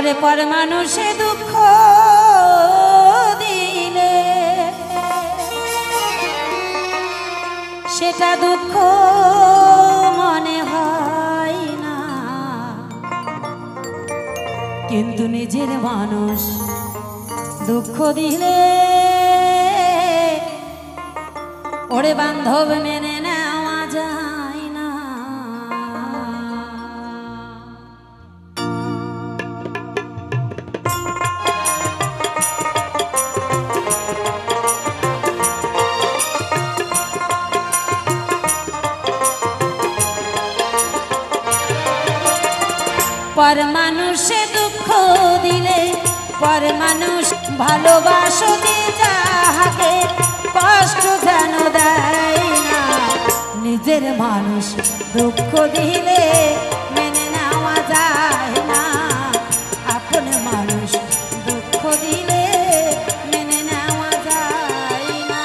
ওরে পর মানুষে দুঃখ দিলে সেটা দুঃখ মনে হয় না, কিন্তু নিজের মানুষ দুঃখ দিলে ওরে বান্ধব মেনে নেওয়া যায় না। পর মানুষে দুঃখ দিলে পর মানুষ ভালোবাসো যাহাকে কষ্ট যেন দেয় না, নিজের মানুষ দুঃখ দিলে মেনে নেওয়া যায় না, আপন মানুষ দুঃখ দিলে মেনে নেওয়া যায় না।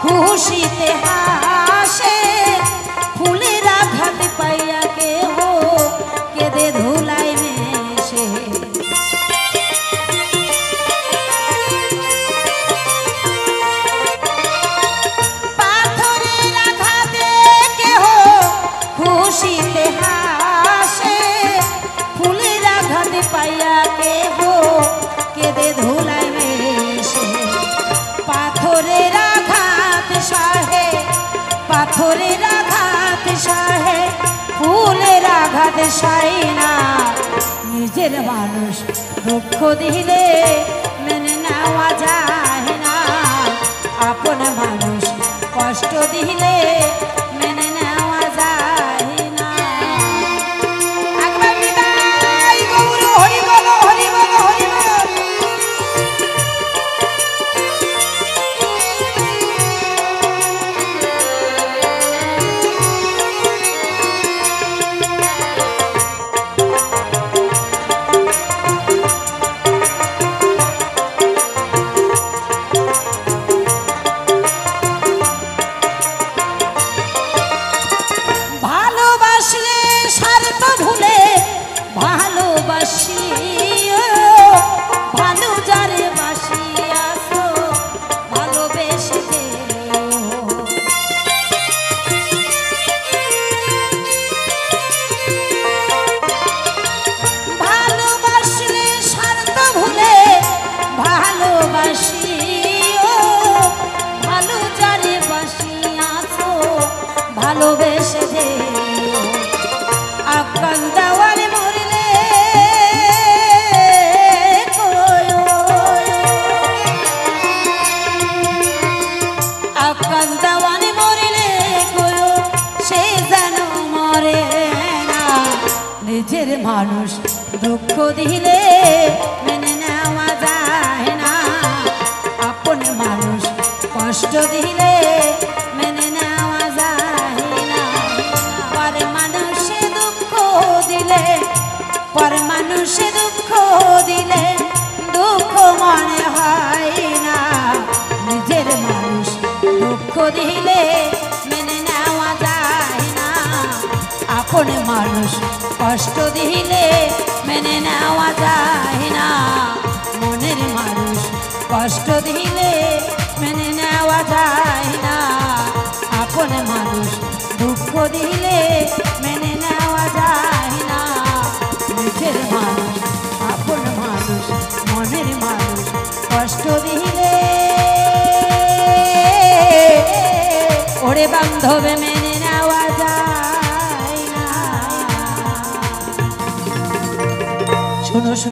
খুশিতে হাসে ফুলের আঘাত পাইয়া কেহ কেঁদে ধুলায় মেশে, পাথরের আঘাতে কেহ খুশিতে হাসে ফুলের আঘাত পাইয়া কেহ কেঁদে ধুলায় মেশে, পাথরের সাহে পাথরের আঘাত সাহে ফুলের আঘাত সাই না, নিজের মানুষ দুঃখ দিলে মেনে নেওয়া যায় না, আপন মানুষ কষ্ট দিলে মেনে নেওয়া যায় না। একবার বিদায় গৌর হরি বল হরি বল হরি বল। ভালোবাসি ভালো যারে বাসি আসো ভালোবেসে ভালোবাসলে স্বার্থ ভুলে ভালোবাসি ভালো যারে বাসি আসো ভালোবেসে আকাল দেওয়ারে মরলে আকাল দেওয়ারে মরলে সে যেন মরে না, নিজের মানুষ দুঃখ দিলে মেনে নেওয়া যায় না, আপন মানুষ কষ্ট দিলে মেনে নেওয়া যায় না, পর মানুষে দুঃখ দিলে পর মানুষে দুঃখ দিলে দুঃখ মনে হয় না, নিজের মানুষ দুঃখ দিলে মেনে নেওয়া যায় না, আপন মানুষ কষ্ট দিলে মেনে নেওয়া যায় না, মনের মানুষ কষ্ট দিলে মেনে নেওয়া যায় না, আপন মানুষ দুঃখ দিলে মেনে নেওয়া যায় না, নিজের মানুষ আপন মানুষ মনের মানুষ কষ্ট দিলে ওরে বান্ধবে মেনে নেওয়া যায় না। শোনো।